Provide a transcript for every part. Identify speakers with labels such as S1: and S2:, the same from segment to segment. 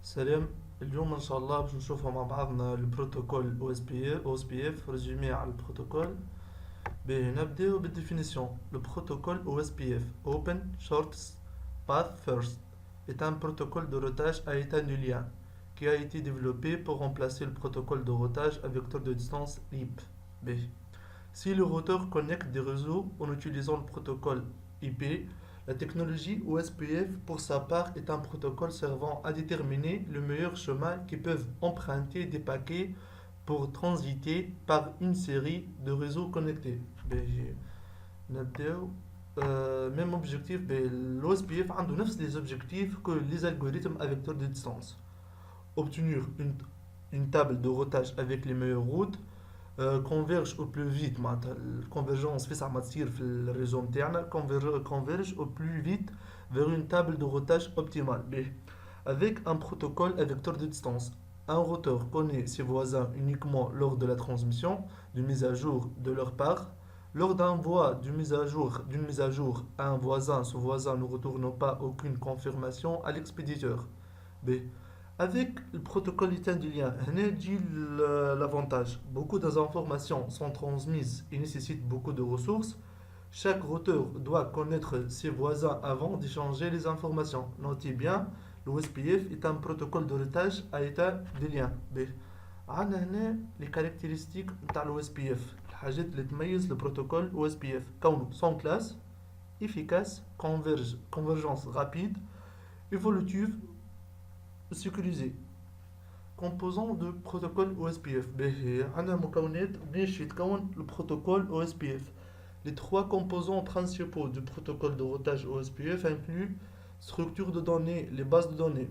S1: سلام. اليوم ان شاء الله باش نشوفوا مع بعضنا البروتوكول OSPF ريزومي على البروتوكول. باهي نبداو بالديفينيسيون. Le protocole OSPF Open Shortest Path First est un protocole de routage à état nulien qui a été développé pour remplacer le protocole de routage à vecteur de distance LIP. B. Si le routeur connecte des réseaux en utilisant le protocole IP, la technologie OSPF, pour sa part, est un protocole servant à déterminer le meilleur chemin qui peuvent emprunter des paquets pour transiter par une série de réseaux connectés. Même objectif, l'OSPF a les objectifs que les algorithmes à vecteur de distance. Obtenir une table de routage avec les meilleures routes, converge au plus vite. Convergence fait ça في الريزو نتاعنا converge au plus vite vers une table de routage optimale. Avec un protocole à vecteur de distance, un routeur connaît ses voisins uniquement lors de la transmission d'une mise à jour de leur part. Lors d'envoi d'une mise à jour à un voisin, ce voisin ne retourne pas aucune confirmation à l'expéditeur. B. Avec le protocole éteint du lien, l'avantage. Beaucoup d'informations sont transmises et nécessitent beaucoup de ressources. Chaque routeur doit connaître ses voisins avant d'échanger les informations. Notez bien, l'OSPF est un protocole de routage à état de lien. B. عندنا هنا les caractéristiques de l'OSPF. الحاجات اللي تميز البروتوكول OSPF كونه sans classe, efficace, convergence rapide, évolutive, sécurisé. Composants de protocole OSPF. عندنا مكونات باش يتكون le protocole OSPF. Les trois composants principaux du protocole de routage OSPF incluent structure de données, les bases de données.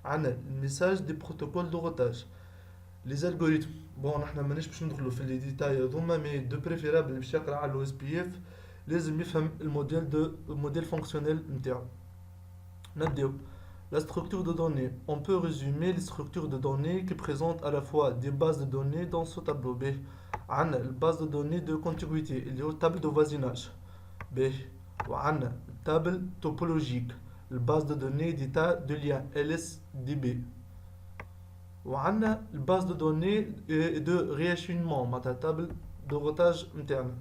S1: عندنا le message des protocoles de routage. Les algorithmes. Bon, نحنا مانيش باش ندخلوا في les détails هذوما, mais de préférable باش يقرا على OSPF لازم يفهم الموديل fonctionnel نتاعو. نبداو. La structure de données. On peut résumer les structures de données qui présentent à la fois des bases de données dans ce tableau. B. عندنا la base de données de contiguïté, اللي هو table de voisinage. B. وعندنا table topologique, la base de données d'état de lien LSDB. وعندنا la base de données de réacheminement, معناتها table de routage interne.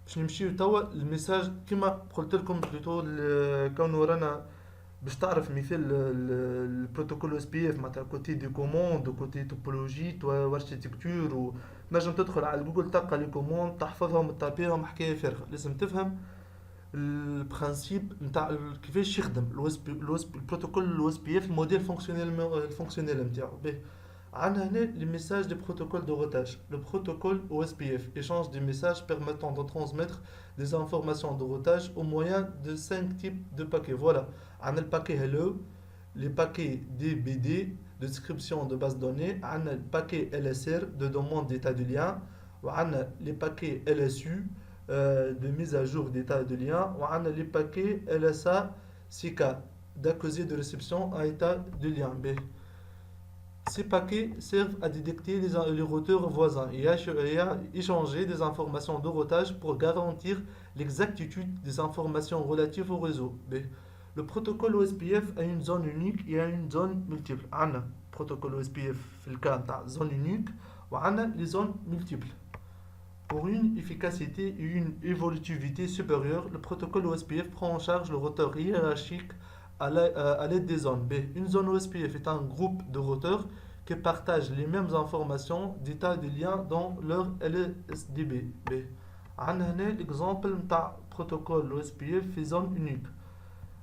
S1: باش نمشيو توا الميساج كما قلت لكم بلوتو كونو رانا باش تعرف مثال البروتوكول اس بي اف معناتها كوتي دي كوموند وكوتي توبولوجي واركتيكتور ونجم تدخل على جوجل تلقى لي كوموند تحفظهم تطابيهم حكايه فارغه. لازم تفهم البرانسيب نتاع كيفاش يخدم البروتوكول الاو اس بي اف الموديل فونكسيونيل نتاعو. عندنا هنا les messages des protocoles de routage. Le protocole OSPF échange des messages permettant de transmettre des informations de routage au moyen de 5 types de paquets. Voilà. On a le paquet hello, les paquets DBD, de description de base de données, on a le paquet LSR, de demande d'état de lien, on a les paquets LSU, de mise à jour d'état de lien, on a les paquets LSA, CK, d'accusé de réception à état de lien. B. Ces paquets servent à détecter les routeurs voisins et à échanger des informations de routage pour garantir l'exactitude des informations relatives au réseau. B. Le protocole OSPF a une zone unique et a une zone multiple. On a le protocole OSPF في le cas de zone unique ou on a les zones multiples. Pour une efficacité et une évolutivité supérieure, le protocole OSPF prend en charge le routeur hiérarchique à l'aide des zones. B. Une zone OSPF est un groupe de routeurs qui partagent les mêmes informations d'état de lien dans leur LSDB. B. On a l'exemple de protocole OSPF في zone unique.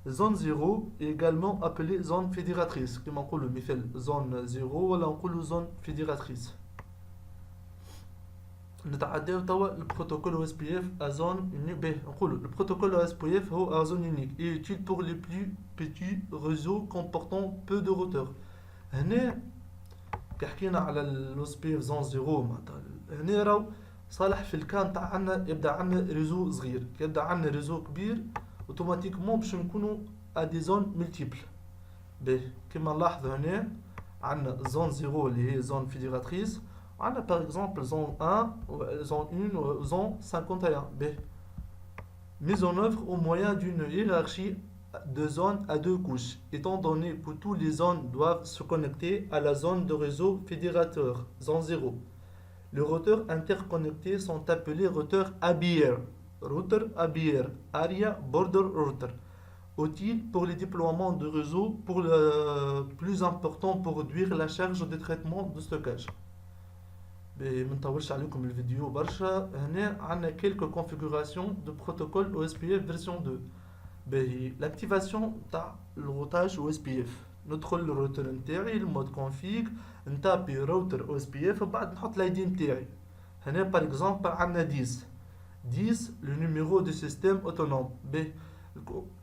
S1: Zone 0 est également appelée zone fédératrice. Comme on dit le zone 0 ولا نقولوا zone fédératrice. نتعداو توا البروتوكول او اس بي اف à zone unique. نقولوا le protocole OSPF هو à zone unique et utile pour les plus petits réseaux comportant peu de routeurs. هنا كي حكينا على الاو اس بي اف زون 0 معناتها هنا راهو صالح في الكان تاع عندنا يبدا عندنا ريزو صغير. كي يبدا عندنا ريزو كبير اوتوماتيكمون باش نكونوا ا دي زون ملتيبل. كما نلاحظوا هنا عندنا زون 0 اللي هي زون فيدراتريس. On a par exemple zone 1, zone 1 ou zone 51. B. Mise en œuvre au moyen d'une hiérarchie de zones à deux couches, étant donné que toutes les zones doivent se connecter à la zone de réseau fédérateur, zone 0. Les routeurs interconnectés sont appelés routeurs ABR, router ABR, Area Border Router, utile pour les déploiements de réseau pour le plus important pour réduire la charge de traitement de stockage. ما نطولش عليكم الفيديو برشا. هنا عندنا quelques configurations de protocole OSPF version 2. باهي l'activation تاع الروتاج OSPF. ندخل الروتر نتاعي المود config نتابي روتر OSPF وبعد نحط الايدي نتاعي. هنا par exemple عندنا 10 le numéro du système autonome. باهي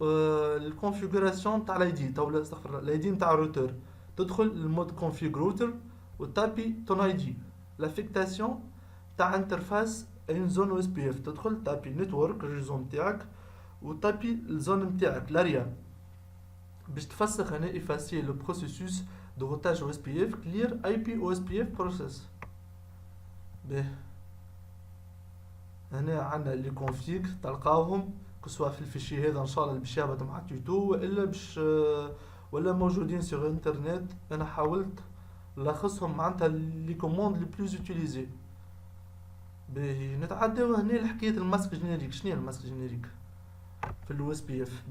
S1: الكونفيغوراسيون تاع الايدي تو استغفر الله الايدي نتاع الروتر. تدخل المود config router وتابي ton ID. l'affectation تاع انترفاس une zone OSPF. تدخل تابي نتورك الريزو نتاعك وتابي الزون نتاعك l'area باش تفسخ هنا effacer le processus de routage OSPF clear IP OSPF process. به هنا عندنا لي config تلقاوهم كسوا في الفيشي هذا ان شاء الله اللي باش يهبط مع التوتو والا باش ولا موجودين سور انترنت. انا حاولت نلخصهم معناتها لي كوموند لي بلوز اوتيليزي. باهي نتعداو هنا لحكايه الماسك جينيريك. شنو هي الماسك جينيريك في اليو اس بي اف؟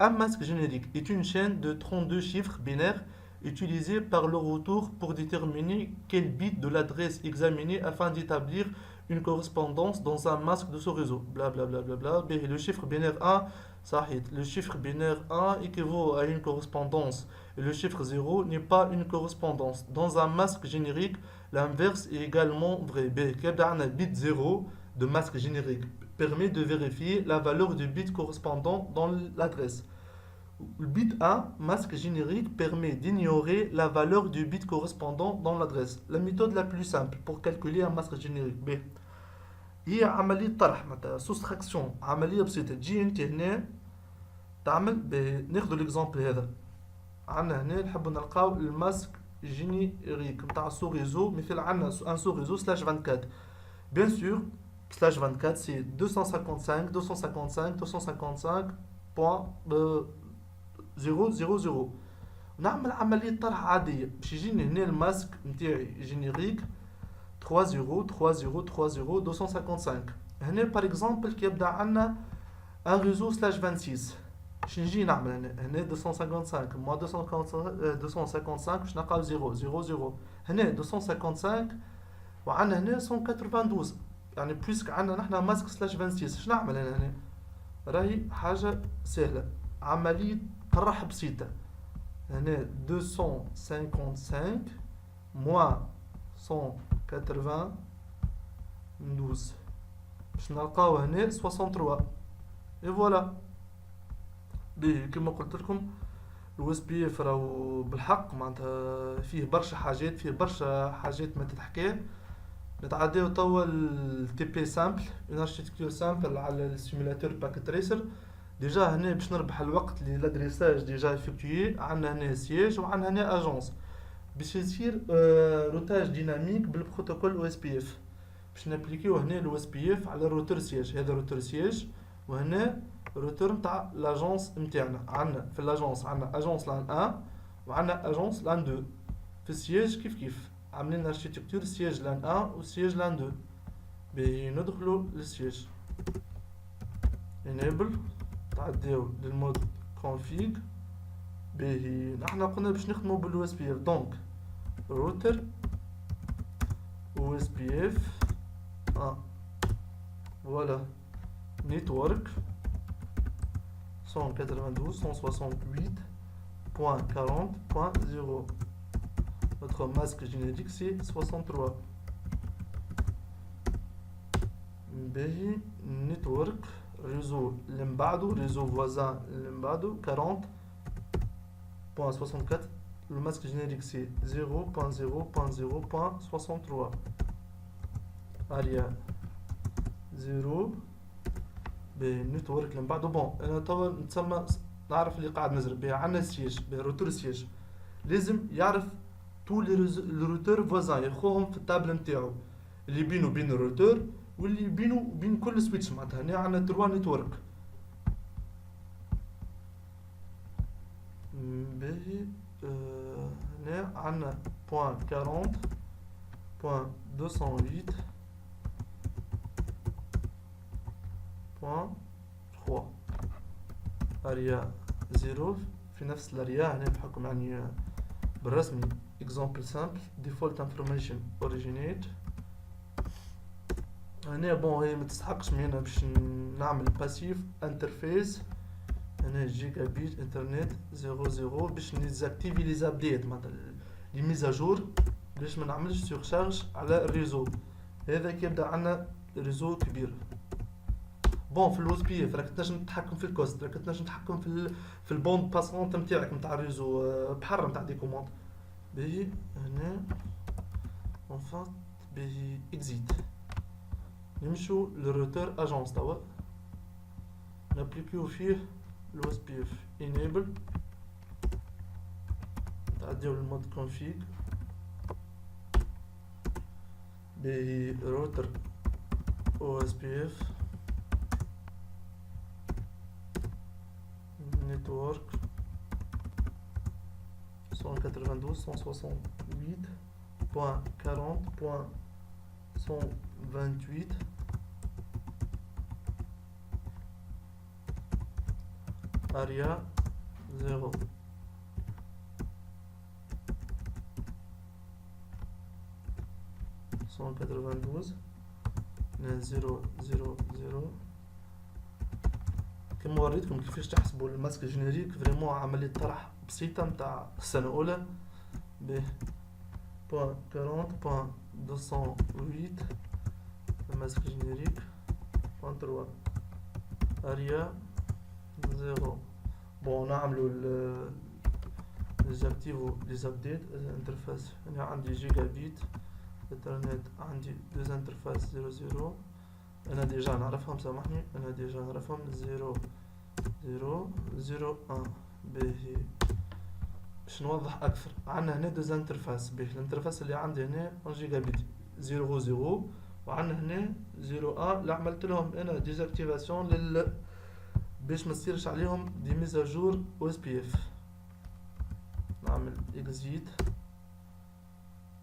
S1: un masque générique est une chaîne de 32 chiffres binaires utilisée par le routeur pour déterminer quel bit de l'adresse examinée afin d'établir une correspondance dans un masque de ce réseau. Blablabla. Le chiffre binaire 1, صحيح. Le chiffre binaire 1 équivaut à une correspondance et le chiffre 0 n'est pas une correspondance. Dans un masque générique, l'inverse est également vrai. Un bit 0 de masque générique permet de vérifier la valeur du bit correspondant dans l'adresse. Le bit 1, masque générique, permet d'ignorer la valeur du bit correspondant dans l'adresse. La méthode la plus simple pour calculer un masque générique B هي عملية طرح معناتها سوستراكسيون. عملية بسيطة. تجي انت هنا تعمل ناخذ الاكزامبل هذا. عندنا هنا نحب نلقاو الماسك جينيريك نتاع سو ريزو. مثال عندنا ان سو ريزو سلاش 24. بيان سور سلاش 24 سي 255.000. نعمل عملية طرح عادية باش يجيني هنا الماسك نتاعي جينيريك 30.30.30.255. هنا باغ اكزومبل كي يبدا عندنا ان ريزو سلاش 26. باش نجي نعمل هنا 255 موا 255 باش نلقاو 0. هنا 255 وعندنا هنا 192. يعني بويسك عندنا نحنا ماسك سلاش 26. اش نعمل هنا راهي حاجه سهله. عمليه طرح بسيطه. هنا 255 موا 192 باش نلقاو هنا 63. اي فوالا. بيه كما قلت لكم اليو اس بي اف راهو بالحق معناتها فيه برشا حاجات ما تتحكى. نتعداو توا التي بي سامبل اون اركتيكتور سامبل على السيمولاتور باكيت تريسر. ديجا هنا باش نربح الوقت اللي لادريساج ديجا افكتوي. عندنا هنا سياج وعندنا هنا اجونس باش يصير روتاج ديناميك بالبروتوكول او اس بي اف. باش نابليكيو هنا الاو اس بي اف على الروتور سياج. هذا روتور سياج وهنا روتور نتاع لاجونس نتاعنا. عندنا في لاجونس عندنا اجونس لان 1 وعندنا اجونس لان 2. في السياج كيف عاملين اركتيكتور سياج لان 1 وسياج لان 2. باهي ندخلوا للسياج enable تعداو للمود config. باهي نحنا قلنا باش نخدموا باليو اس بي اف. دونك روتر او اس بي اف فوالا نيتورك 192.168.40.0. Notre masque générique c'est 63. باهي نيتورك réseau اللي من بعده réseau voisin اللي من بعده 40.64. Le masque générique c'est 0.0.0.63. area 0. بالنتورك اللي من بعده. بون انا توا نتسمى نعرف اللي قاعد نزرب بها. عندنا سياج بالروتور سياج لازم يعرف تو لي روتور فوازان ياخوهم في التابل نتاعو اللي بينه وبين الروتور واللي بينه وبين كل سويتش. معناتها هنا عندنا 3 نتورك. باهي. هنا عندنا بوان 40 بوان 208 بوان 3 اريا 0 في نفس الاريا. هنا بحكم يعني بالرسمي example simple default information originate. هنا بون هي متستحقش من هنا باش نعمل باسيف انترفيس. هنا جيجا بيت انترنت 00 باش نيزاكتيفي لي زابديت معناتها لي ميزاجور باش ما نعملش سورشارج على الريزو. هذا كيبدا عندنا ريزو كبير. بون في الوز بي اف راك تنجم تتحكم في الكوست، راك تنجم تتحكم في البوند باسونت نتاعك نتاع الريزو بحر نتاع دي كوموند. باهي هنا اونفان باهي اكزيت. نمشو للروتور اجونس توا نابليكيو فيه الوز بي اف enable. تعديو للمود config باهي روتر OSPF network 192.168.40.128 area 0. cent 000. كما وريتكم كيفاش تحسبوا الماسك جينيريك. فريمون عملية طرح بسيطة نتاع السنة الأولى. ب بوان 40.208 الماسك جينيريك بوان 3 اريا 0. بون نعملو ديزاكتيفو ديزابديت الانترفاس. هنا عندي جيجا بيت انترنت، عندي دوز انترفاس 00. انا ديجا نعرفهم سامحني، انا ديجا نعرفهم 0 0 0 1. باهي باش نوضح اكثر عندنا هنا دوز انترفاس. باهي الانترفاس اللي عندي هنا 1 جيجا بيت 0 0 وعندنا هنا 0 1 اللي عملت لهم انا ديزاكتيفاسيون باش ما يصيرش عليهم دي ميزاجور او اس بي اف. نعمل اكزيت.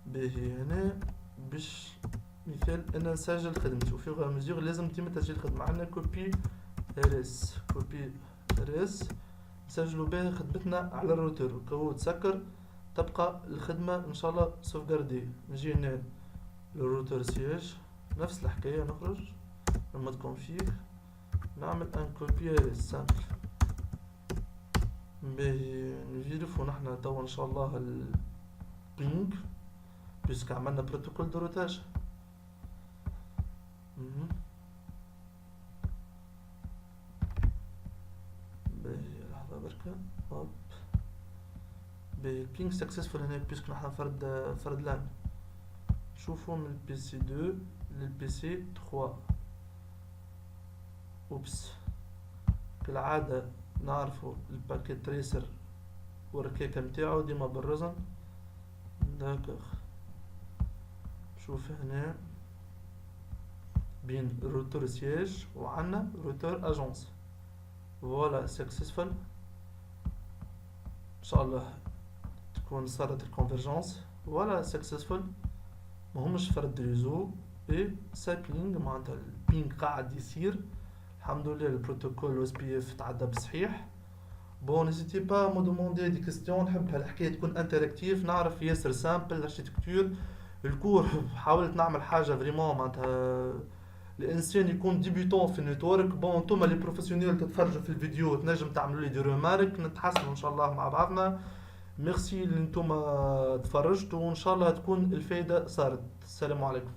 S1: باهي هنا باش مثال انا نسجل خدمتي وفي غير مزيغ لازم يتم تسجيل الخدمه. عندنا كوبي ارس كوبي ارس نسجلوا بها خدمتنا على الروتر. كو تسكر تبقى الخدمه ان شاء الله سوفغاردي. نجي هنا للروتر سياج نفس الحكايه، نخرج لما تكون فيك نعمل ان كوبي ارس سامبل. باهي نفيرفو نحنا توا ان شاء الله البينج بيسك عملنا بروتوكول دو روتاج. باهي لحظة بركة هوب. باهي البينج سكسسفول هنا بيسك نحنا فرد لان. نشوفو من البي سي 2 للبي سي 3. اوبس كالعادة نعرفو الباكيت تريسر والركيكة متاعو ديما بالرزن. داكوغ شوف هنا بين روتور سياج وعنا روتور اجونس. فوالا سكسسفول ان شاء الله تكون صارت الكونفرجنس. فوالا سكسسفول مهمش فرد ريزو اي سابينج معناتها البينج قاعد يصير الحمد لله. البروتوكول او اس بي اف تعدى بصحيح. بون نيزيتي با مو دوموندي دي كيستيون. نحب هالحكايه تكون انتراكتيف نعرف ياسر سامبل الاركتيكتور الكور. حاولت نعمل حاجه فريمون معناتها الانسان يكون ديبيوتون في النيتورك. بون انتوما لي بروفيسيونيل تتفرجوا في الفيديو تنجم تعملوا لي دي ريمارك نتحسنوا ان شاء الله مع بعضنا. ميرسي اللي انتوما تفرجتوا وان شاء الله تكون الفايده صارت. السلام عليكم.